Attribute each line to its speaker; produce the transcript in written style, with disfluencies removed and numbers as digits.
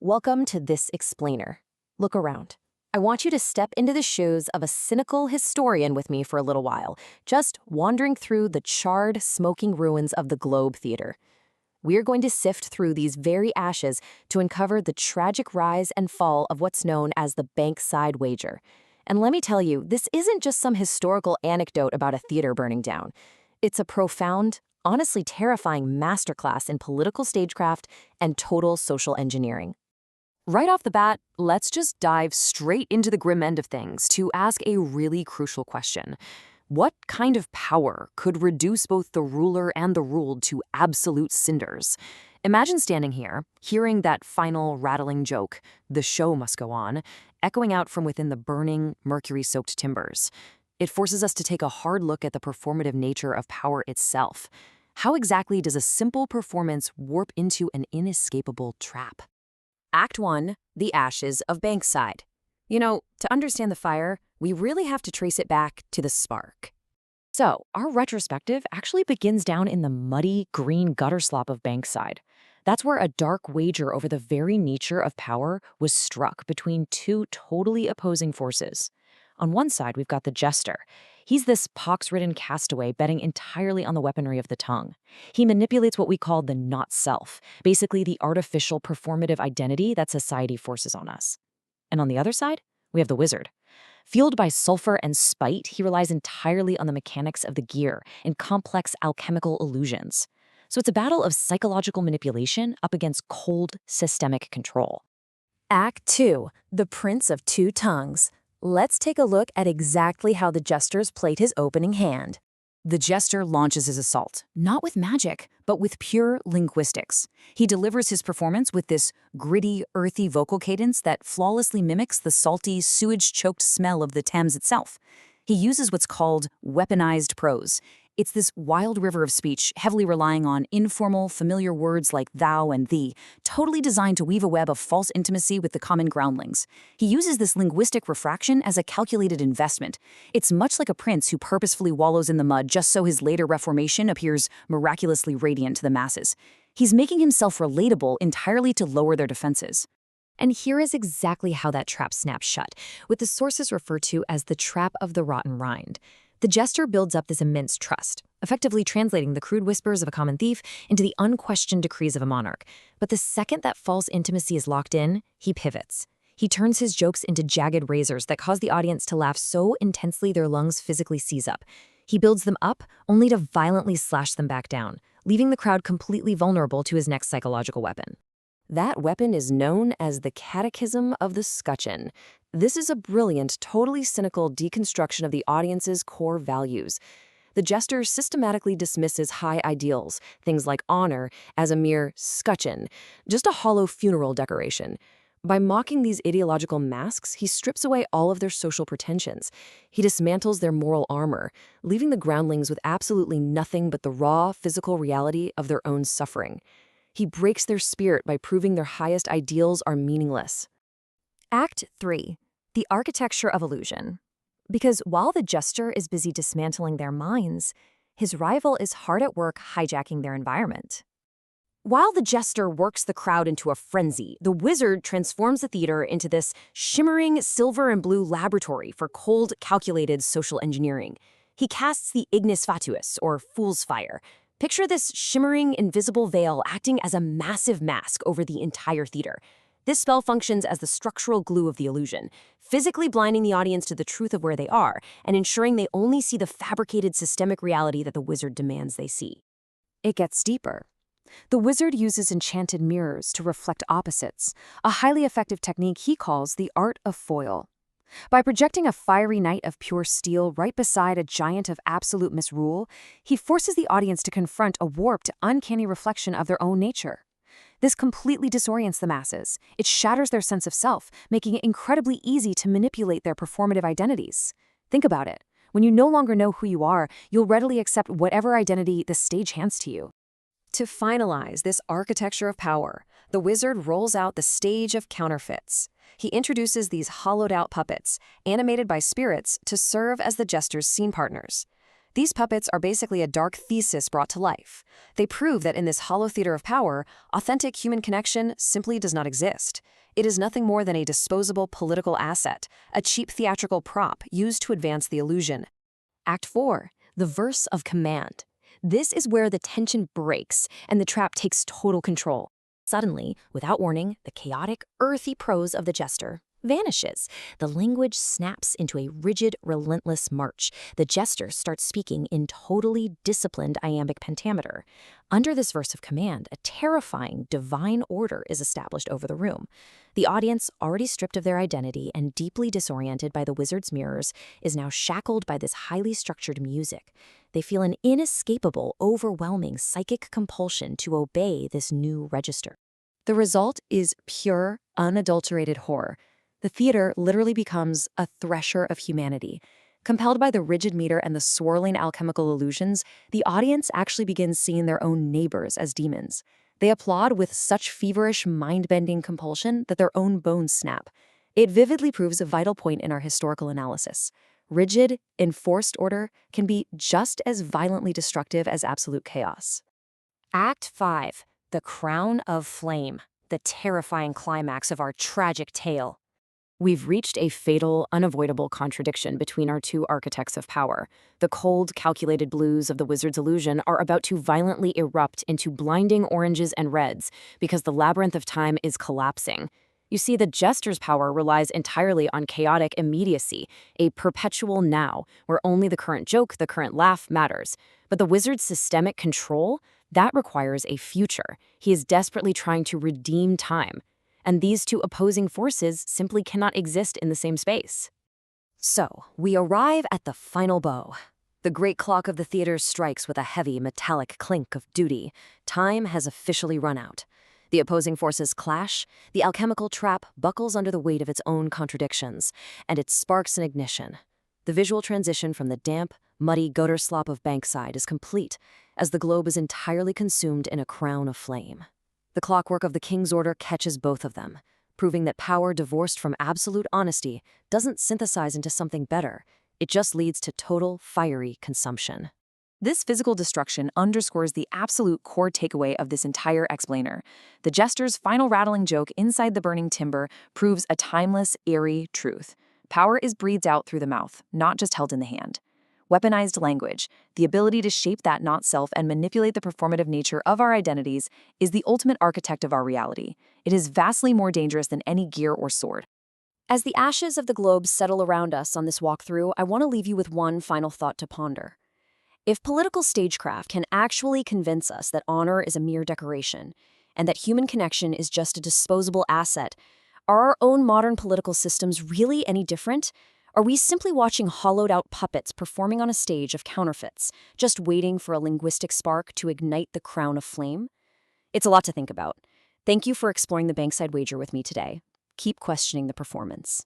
Speaker 1: Welcome to This Explainer. Look around. I want you to step into the shoes of a cynical historian with me for a little while, just wandering through the charred, smoking ruins of the Globe Theater. We're going to sift through these very ashes to uncover the tragic rise and fall of what's known as the Bankside Wager. And let me tell you, this isn't just some historical anecdote about a theater burning down. It's a profound, honestly terrifying masterclass in political stagecraft and total social engineering. Right off the bat, let's just dive straight into the grim end of things to ask a really crucial question. What kind of power could reduce both the ruler and the ruled to absolute cinders? Imagine standing here, hearing that final rattling joke, "The show must go on," echoing out from within the burning, mercury-soaked timbers. It forces us to take a hard look at the performative nature of power itself. How exactly does a simple performance warp into an inescapable trap? Act 1, The Ashes of Bankside. To understand the fire, we really have to trace it back to the spark. So, our retrospective actually begins down in the muddy, green gutter slop of Bankside. That's where a dark wager over the very nature of power was struck between two totally opposing forces. On one side, we've got the jester. He's this pox-ridden castaway betting entirely on the weaponry of the tongue. He manipulates what we call the not-self, basically the artificial performative identity that society forces on us. And on the other side, we have the wizard. Fueled by sulfur and spite, he relies entirely on the mechanics of the gear and complex alchemical illusions. So it's a battle of psychological manipulation up against cold, systemic control. Act 2, The Prince of Two Tongues. Let's take a look at exactly how the jesters played his opening hand. The jester launches his assault, not with magic, but with pure linguistics. He delivers his performance with this gritty, earthy vocal cadence that flawlessly mimics the salty, sewage-choked smell of the Thames itself. He uses what's called weaponized prose. It's this wild river of speech, heavily relying on informal, familiar words like thou and thee, totally designed to weave a web of false intimacy with the common groundlings. He uses this linguistic refraction as a calculated investment. It's much like a prince who purposefully wallows in the mud just so his later reformation appears miraculously radiant to the masses. He's making himself relatable entirely to lower their defenses. And here is exactly how that trap snaps shut, with the sources referred to as the trap of the rotten rind. The jester builds up this immense trust, effectively translating the crude whispers of a common thief into the unquestioned decrees of a monarch. But the second that false intimacy is locked in, he pivots. He turns his jokes into jagged razors that cause the audience to laugh so intensely their lungs physically seize up. He builds them up only to violently slash them back down, leaving the crowd completely vulnerable to his next psychological weapon. That weapon is known as the Catechism of the Scutcheon. This is a brilliant, totally cynical deconstruction of the audience's core values. The jester systematically dismisses high ideals, things like honor, as a mere scutcheon, just a hollow funeral decoration. By mocking these ideological masks, he strips away all of their social pretensions. He dismantles their moral armor, leaving the groundlings with absolutely nothing but the raw, physical reality of their own suffering. He breaks their spirit by proving their highest ideals are meaningless. Act 3, The Architecture of Illusion. Because while the jester is busy dismantling their minds, his rival is hard at work hijacking their environment. While the jester works the crowd into a frenzy, the wizard transforms the theater into this shimmering silver and blue laboratory for cold, calculated social engineering. He casts the ignis fatuus, or fool's fire. Picture this shimmering, invisible veil acting as a massive mask over the entire theater. This spell functions as the structural glue of the illusion, physically blinding the audience to the truth of where they are and ensuring they only see the fabricated systemic reality that the wizard demands they see. It gets deeper. The wizard uses enchanted mirrors to reflect opposites, a highly effective technique he calls the art of foil. By projecting a fiery knight of pure steel right beside a giant of absolute misrule, he forces the audience to confront a warped, uncanny reflection of their own nature. This completely disorients the masses. It shatters their sense of self, making it incredibly easy to manipulate their performative identities. Think about it. When you no longer know who you are, you'll readily accept whatever identity the stage hands to you. To finalize this architecture of power, the wizard rolls out the stage of counterfeits. He introduces these hollowed-out puppets, animated by spirits, to serve as the jester's scene partners. These puppets are basically a dark thesis brought to life. They prove that in this hollow theater of power, authentic human connection simply does not exist. It is nothing more than a disposable political asset, a cheap theatrical prop used to advance the illusion. Act 4. The verse of command. This is where the tension breaks and the trap takes total control. Suddenly, without warning, the chaotic, earthy prose of the jester vanishes. The language snaps into a rigid, relentless march. The jester starts speaking in totally disciplined iambic pentameter. Under this verse of command, a terrifying, divine order is established over the room. The audience, already stripped of their identity and deeply disoriented by the wizard's mirrors, is now shackled by this highly structured music. They feel an inescapable, overwhelming psychic compulsion to obey this new register. The result is pure, unadulterated horror. The theater literally becomes a thresher of humanity. Compelled by the rigid meter and the swirling alchemical illusions, the audience actually begins seeing their own neighbors as demons. They applaud with such feverish, mind-bending compulsion that their own bones snap. It vividly proves a vital point in our historical analysis. Rigid, enforced order can be just as violently destructive as absolute chaos. Act 5. The Crown of Flame, the terrifying climax of our tragic tale. We've reached a fatal, unavoidable contradiction between our two architects of power. The cold, calculated blues of the wizard's illusion are about to violently erupt into blinding oranges and reds because the labyrinth of time is collapsing. You see, the jester's power relies entirely on chaotic immediacy, a perpetual now, where only the current joke, the current laugh matters. But the wizard's systemic control, that requires a future. He is desperately trying to redeem time. And these two opposing forces simply cannot exist in the same space. So, we arrive at the final bow. The great clock of the theater strikes with a heavy, metallic clink of duty. Time has officially run out. The opposing forces clash, the alchemical trap buckles under the weight of its own contradictions, and it sparks an ignition. The visual transition from the damp, muddy gutter slop of Bankside is complete, as the globe is entirely consumed in a crown of flame. The clockwork of the King's Order catches both of them, proving that power divorced from absolute honesty doesn't synthesize into something better. It just leads to total, fiery consumption. This physical destruction underscores the absolute core takeaway of this entire explainer. The jester's final rattling joke inside the burning timber proves a timeless, eerie truth. Power is breathed out through the mouth, not just held in the hand. Weaponized language, the ability to shape that not-self and manipulate the performative nature of our identities, is the ultimate architect of our reality. It is vastly more dangerous than any gear or sword. As the ashes of the globe settle around us on this walkthrough, I want to leave you with one final thought to ponder. If political stagecraft can actually convince us that honor is a mere decoration, and that human connection is just a disposable asset, are our own modern political systems really any different? Are we simply watching hollowed-out puppets performing on a stage of counterfeits, just waiting for a linguistic spark to ignite the crown of flame? It's a lot to think about. Thank you for exploring the Bankside wager with me today. Keep questioning the performance.